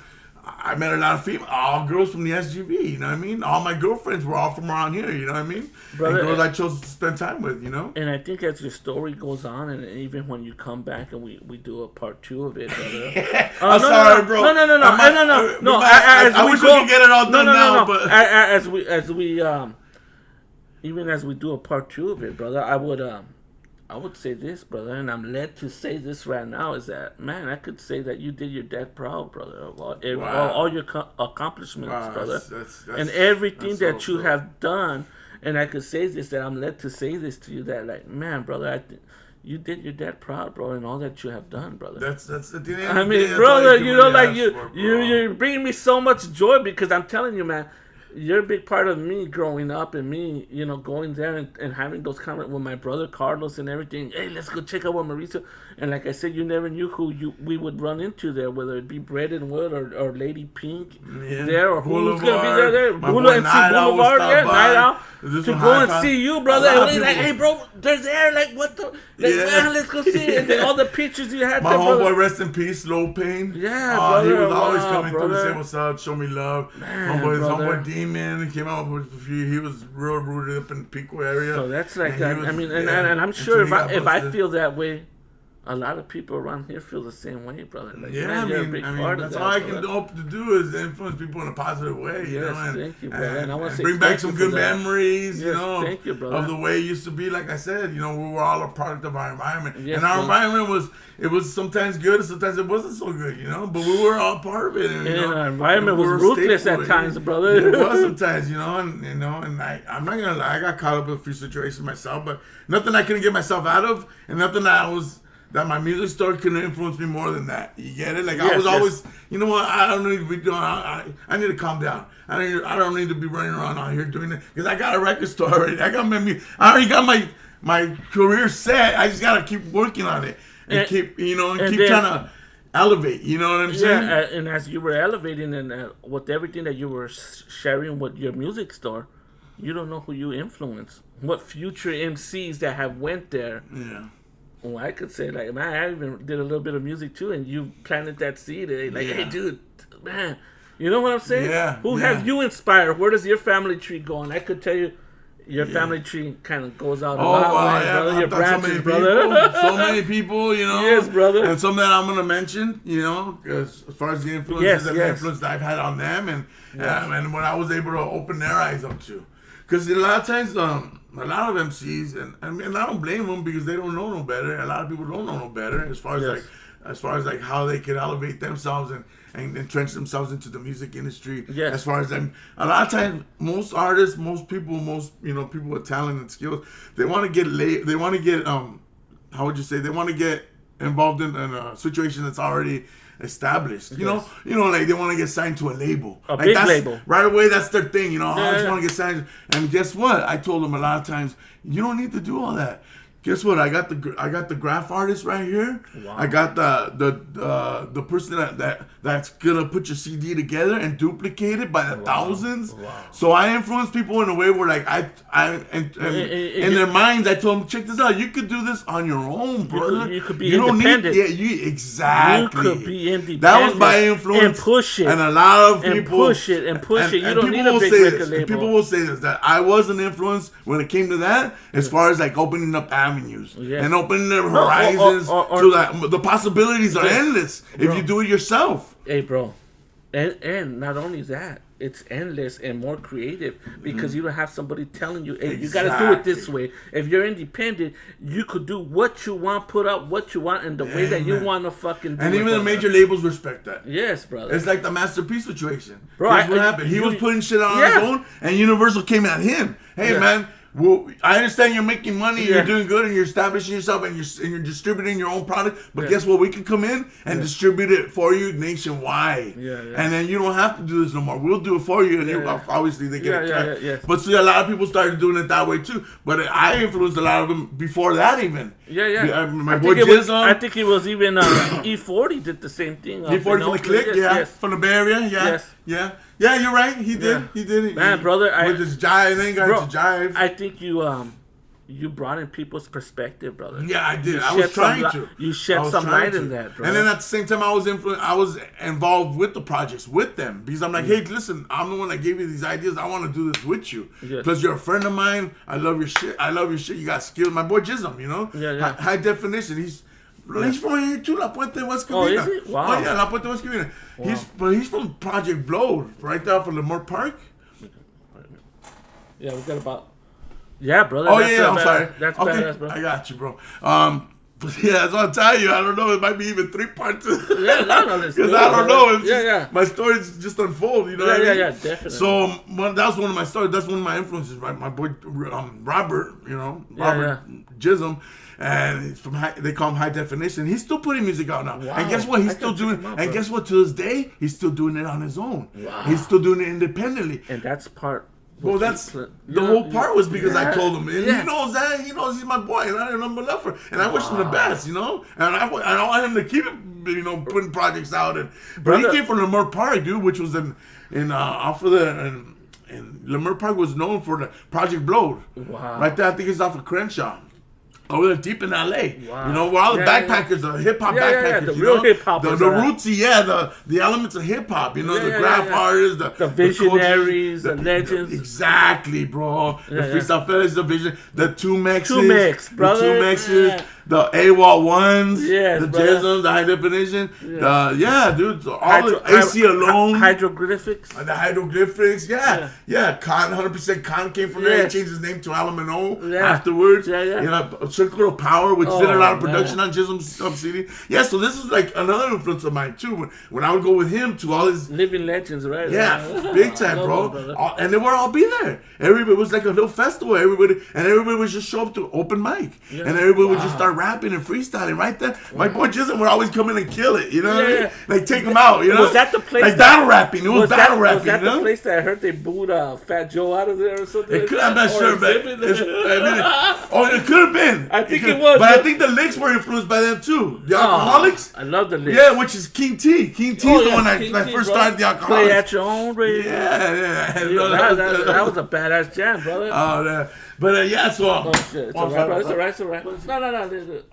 I met a lot of female, all girls from the SGV, you know what I mean? All my girlfriends were all from around here, you know what I mean? Brother, and girls I chose to spend time with, you know? And I think as your story goes on, and even when you come back and we do a part 2 of it, brother. I'm sorry, bro. No. I wish we could get it all done now, but even as we do a part 2 of it, brother, I would say this, brother, and I'm led to say this right now, is that, man, I could say that you did your dad proud, brother, of all your accomplishments, brother, and everything that you have done. And I could say this, that I'm led to say this to you, that, like, man, brother, you did your dad proud, bro, and all that you have done, brother. That's at the end. I mean, brother, you know, like, you're bringing me so much joy, because I'm telling you, man, you're a big part of me growing up, and me, you know, going there and having those comments with my brother Carlos and everything. Hey, let's go check out what Mauricio. And like I said, you never knew who we would run into there, whether it be Bread and Wood or Lady Pink there, or who's gonna be there. Boulevard, Night Out. To go and see you, brother. And he's like, hey, bro, they're there. Like, what the? Like, man, let's go see it. And then all the pictures you had. My homeboy, rest in peace, Low Pain. Yeah, brother. He was always coming through to say what's up, show me love. Homeboy D-Man, he came out with a few. He was real rooted up in the Pico area. So that's like, I mean, and I'm sure if I feel that way, a lot of people around here feel the same way, brother. Like, man, you're a big part of that's that, all I can hope to do is influence people in a positive way, you know, and, thank you, brother. And I want to bring back some good memories, you know, thank you, brother, of the way it used to be. Like I said, you know, we were all a product of our environment, and our environment was sometimes good, and sometimes it wasn't so good, you know, but we were all part of it. And, you know, our environment was ruthless at times, brother. It was sometimes, you know, and I'm not gonna lie, I got caught up in a few situations myself, but nothing I couldn't get myself out of, and nothing that my music store couldn't influence me more than that. You get it? Like, I was always, you know what? I don't need to be doing. I need to calm down. I don't need to be running around out here doing it, because I got a record store already. I already got my career set. I just gotta keep working on it and keep trying to elevate. You know what I'm saying? Yeah, and as you were elevating and with everything that you were sharing with your music store, you don't know who you influence. What future MCs that have went there? Yeah. Well, I could say, like, man, I even did a little bit of music too, and you planted that seed. Like, hey, dude, man, you know what I'm saying? Yeah. Who have you inspired? Where does your family tree go? And I could tell you, your family tree kind of goes out a lot, brother. Your branches, brother. So many people, you know. Yes, brother. And some that I'm gonna mention, you know, because as far as the influences and the influence that I've had on them, and what I was able to open their eyes up to. Because a lot of times, a lot of MCs, and I mean, I don't blame them, because they don't know no better. A lot of people don't know no better as far as like how they can elevate themselves and entrench themselves into the music industry. Yes. As far as them, a lot of times, most artists, most people with talent and skills, they want to get they want to get how would you say? They want to get involved in a situation that's already established, you know, like they want to get signed to a label, a like big label. Right away, that's their thing, you know. I just want to get signed, and guess what? I told them a lot of times, you don't need to do all that. Guess what? I got the graph artist right here. Wow. I got the person that's gonna put your CD together and duplicate it by the thousands. Wow. So I influence people in a way where like in their minds I told them, check this out. You could do this on your own, brother. You could be independent. Exactly. You could be independent. That was my influence. And push it. And a lot of people and push it. You don't need a big record label. People will say this, that I was an influence when it came to that, as far as like opening up avenues and opening their horizons to that. The possibilities are endless if you do it yourself. Hey, bro, and not only that, it's endless and more creative because you don't have somebody telling you, hey, you got to do it this way. If you're independent, you could do what you want, put out what you want in the way that you want to fucking do and it. even the major labels respect that. Yes, brother. It's like the Master P situation. Bro, what happened? He was putting shit on his own, and Universal came at him. Hey, man. Well, I understand you're making money, you're doing good, and you're establishing yourself, and you're distributing your own product. But guess what? We can come in and distribute it for you nationwide. And then you don't have to do this no more. We'll do it for you. And obviously, they get a cut. But see, a lot of people started doing it that way too. But I influenced a lot of them before that even. My boy Jizz. I think it was even E40 did the same thing. E40 from the Click, from the Bay Area, Yeah, you're right. He did. He did it. Man, brother, with his jive, then got into jive. I think you brought in people's perspective, brother. Yeah, I did. I was trying to. You shed some light in that, bro. And then at the same time, I was involved with the projects with them because I'm like, hey, listen, I'm the one that gave you these ideas. I want to do this with you. Plus, you're a friend of mine. I love your shit. You got skills. My boy Jism, you know. High definition. He's from here too, La Puente West Covina. Oh, is he? Wow. Oh yeah, La Puente West Covina. Wow. He's from Project Blow, right there for Leimert Park. Yeah, we got about. Yeah, brother. Oh yeah, I'm sorry. That's badass, bro. I got you, bro. But yeah, that's what I'll tell you. I don't know. It might be even 3 parts. Because I don't know. It's my stories just unfold. You know what I mean? Yeah, definitely. So that's one of my stories. That's one of my influences, right? My boy Robert, Robert Jism. And they call him High Definition. He's still putting music out now. Wow. And guess what? He's still doing. And guess what? To this day, he's still doing it on his own. Wow. He's still doing it independently. And that's part. Well, that's the whole part was because I told him, and he knows that. He knows he's my boy, and I didn't love for. And I wish him the best, you know. And I want him to keep it, putting projects out. But he came from Leimert Park, dude, which was in off of and Leimert Park was known for the Project Blow. Wow. Right there, I think it's off of Crenshaw. Over there, deep in LA, wow. You know, where all the backpackers, the hip hop backpackers, the real hip hop, the rootsy, the elements of hip hop, you know, the graph artists, the visionaries, the legends, exactly, bro. The Freestyle Fellas, the vision, the two mixes, brother, the AWOL ones, the Jisms, the High Definition, dude, all the AC alone, hieroglyphics, the hieroglyphics, 100% Khan came from there. He changed his name to Alamano afterwards, you know. Circle of Power, which did a lot of production on Jism's CD. Yeah, so this is like another influence of mine too. When I would go with him to all his living legends, right? Yeah, big time, bro. And they would all be there. Everybody was like a little festival. Everybody would just show up to open mic, and everybody would just start rapping and freestyling right there. My boy Jism would always come in and kill it. You know what I mean? Like take him out. You know? Was that the place? Like battle rapping. It was battle rapping. Was that the place that I heard they booed Fat Joe out of there or something? I'm not sure, but it could have been. I think it was. But I think the licks were influenced by them too. The Alcoholics. I love the licks. Yeah, which is King T. King T is the one that first started the Alcoholics. Play at your own rate. Yeah. That was a badass jam, brother. Oh, yeah. But so. Oh, shit. It's alright, brother. It's alright. No.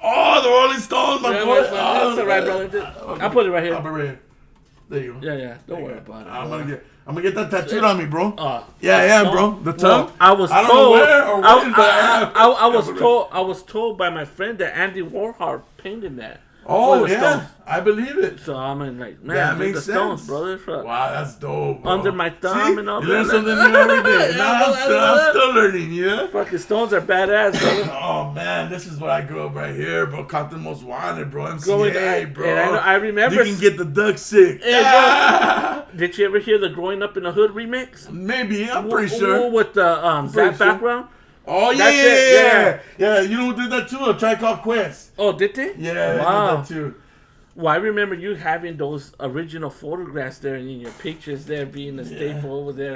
Oh, the Rolling Stones, my boy. It's alright, brother. I'll put it right here. I'll put it right here. There you go. Yeah. Don't worry about it. I'm gonna get that tattooed on me, bro. Bro. The tongue. Well, I was told. I was told by my friend that Andy Warhol painted that. Oh yeah, I believe it. So I'm like, man, that makes the sense. Stones, brother. Wow, that's dope, bro. Under my thumb and all that. You learn something new every day. I'm still learning, yeah. Fucking Stones are badass, brother. Oh man, this is what I grew up right here, bro. Compton Most Wanted, bro. MCA, bro. And I remember. You can get the duck sick. Did you ever hear the Growing Up in the Hood remix? Maybe, I'm pretty sure. With the Zap background. Oh yeah. You know who did that too? A Tribe Called Quest. Oh, did they? Yeah, wow. They did that too. Well, I remember you having those original photographs there and in your pictures there being a staple over there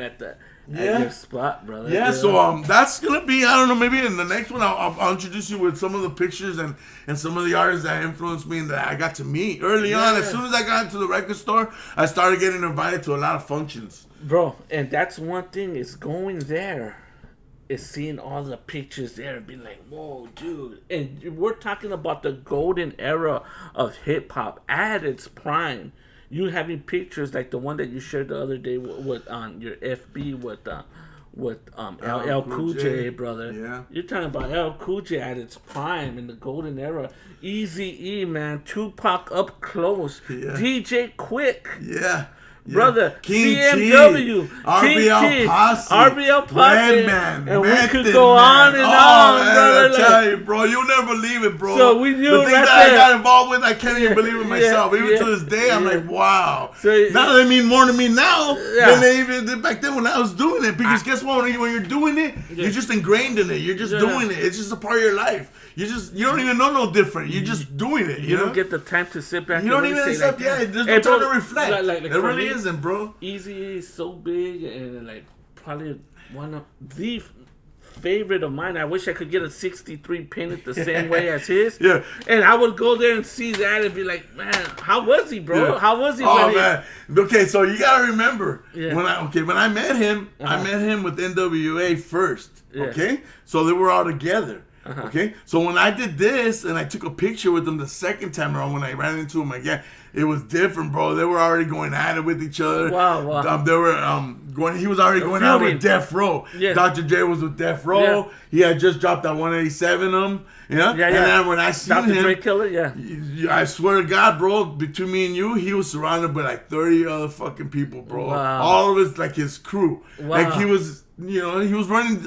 at your spot, brother. Yeah, so that's gonna be, I don't know, maybe in the next one I'll introduce you with some of the pictures and some of the artists that influenced me and that I got to meet early on. As soon as I got into the record store, I started getting invited to a lot of functions. Bro, and that's one thing, is going there. Is seeing all the pictures there and being like, whoa, dude. And we're talking about the golden era of hip-hop at its prime. You having pictures like the one that you shared the other day with on your FB with LL Cool J, brother. Yeah. You're talking about LL Cool J at its prime in the golden era. Eazy-E, man. Tupac up close. Yeah. DJ Quick. Yeah. Brother, King CMW, RBL Posse, RBL Posse, Redman, and Method we could go on and on, man, brother. I tell you, bro, you'll never believe it, bro. So we knew the things right that there. I got involved with, I can't even believe it myself. Even to this day, I'm like, wow. So, now they mean more to me now than they even did back then when I was doing it. Because guess what? When you're doing it, you're just ingrained in it. You're just doing it. It's just a part of your life. You don't even know no different. You're just doing it. You don't get the time to sit back. You don't even accept. There's no time to reflect. It really isn't, bro. Eazy is so big and like probably one of the favorite of mine. I wish I could get a 63 painted the same way as his. Yeah. And I would go there and see that and be like, man, how was he, bro? Yeah. How was he? Oh man. Okay, so you gotta remember when I met him, Uh-huh. I met him with NWA first. Yes. Okay, so they were all together. Uh-huh. Okay, so when I did this and I took a picture with them the second time around when I ran into them again, it was different, bro. They were already going at it with each other. Wow. They were going. He was already going out with Death Row. Yes. Dr. J was with Death Row. Yeah. He had just dropped that 187 him. Yeah. And then when I seen Dr. him, Dre Killer, I swear to God, bro, between me and you, he was surrounded by like 30 other fucking people, bro. Wow. All of us, like his crew. Wow. Like he was running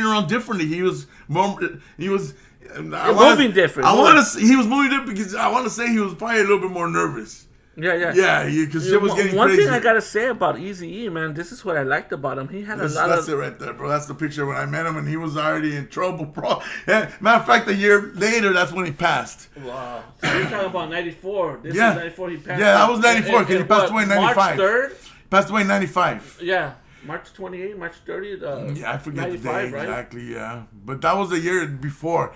around differently. He was moving different. He was moving different because I want to say he was probably a little bit more nervous. Yeah, because shit was getting one crazy. thing I gotta say about Eazy-E, man, this is what I liked about him. He had a lot That's it right there, bro. That's the picture when I met him and he was already in trouble, bro. And matter of fact, a year later, that's when he passed. Wow. So you're talking about 94. This is 94 he passed. Yeah, that was 94 because he passed away in 95. March 3rd? Passed away in 95. Yeah. March 28, March 30th. I forget the day right? exactly, yeah. But that was the year before.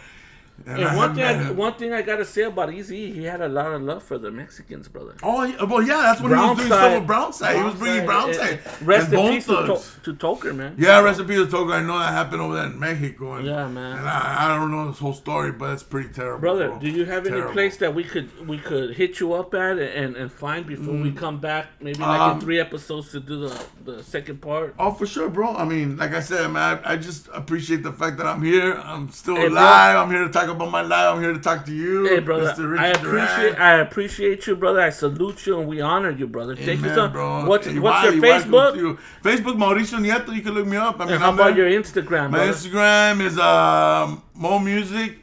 And one thing I gotta say about Eazy, he had a lot of love for the Mexicans, brother. Oh, well, yeah, that's what he was doing stuff with Brownside. He was bringing Brownside. Rest in peace to Toker, man. Yeah, rest in peace to Toker. I know that happened over there in Mexico. And, yeah, man. And I don't know this whole story, but it's pretty terrible. Brother, bro. do you have any place that we could hit you up at and find before we come back? Maybe like in 3 episodes to do the second part? Oh, for sure, bro. I mean, like I said, man, I just appreciate the fact that I'm here. I'm still alive. Bro. I'm here to talk about my life. I'm here to talk to you. Hey, brother. I appreciate you, brother. I salute you and we honor you, brother. Thank you so much. What's your Facebook? Facebook, Mauricio Nieto. You can look me up. I mean, how about your Instagram, My brother? Instagram is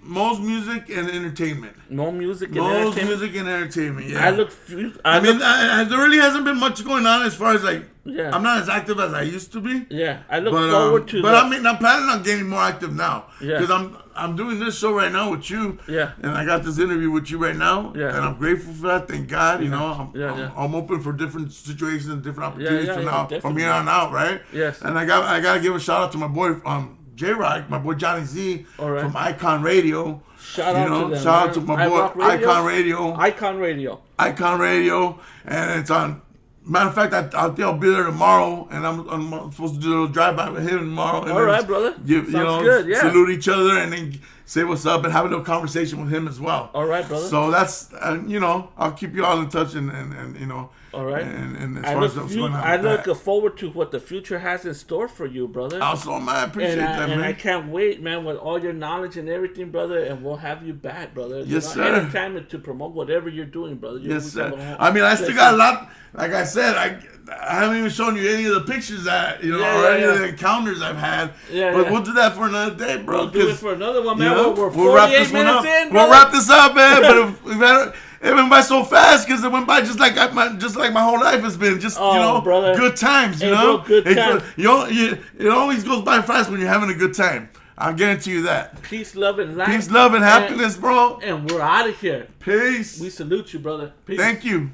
Mo's Music and Entertainment. Mo's Music and Entertainment. Yeah. There really hasn't been much going on as far as like. Yeah. I'm not as active as I used to be. Yeah, I look forward to. But I'm planning on getting more active now. Yeah. Because I'm doing this show right now with you. Yeah. And I got this interview with you right now. Yeah. And I'm grateful for that. Thank God. You know, I'm open for different situations and different opportunities from here on out, right? Yes. And I gotta give a shout out to my boy J-Rock, my boy Johnny Z from Icon Radio. Shout out to them. Shout out to my boy Icon Radio. Icon Radio. And it's on. Matter of fact, I'll be there tomorrow, and I'm supposed to do a little drive-by with him tomorrow. And all right, brother. Sounds good, yeah. Salute each other, and then say what's up, and have a little conversation with him as well. All right, brother. So that's, I'll keep you all in touch, and all right. And as far as what's going on, I look forward to what the future has in store for you, brother. Also, I appreciate that, man. And I can't wait, man, with all your knowledge and everything, brother, and we'll have you back, brother. Yes, sir. Anytime to promote whatever you're doing, brother. Yes, sir. I mean, I still got a lot. Like I said, I haven't even shown you any of the pictures that, or any of the encounters I've had. But we'll do that for another day, bro. We'll do it for another one, man. We're 48 we'll wrap this one up. We'll wrap this up, man. But it went by so fast because it went by just like my whole life has been. Just, brother. Good times, Bro, good times. It always goes by fast when you're having a good time. I'll guarantee you that. Peace, love, and life. Peace, love, and happiness, bro. And we're out of here. Peace. We salute you, brother. Peace. Thank you.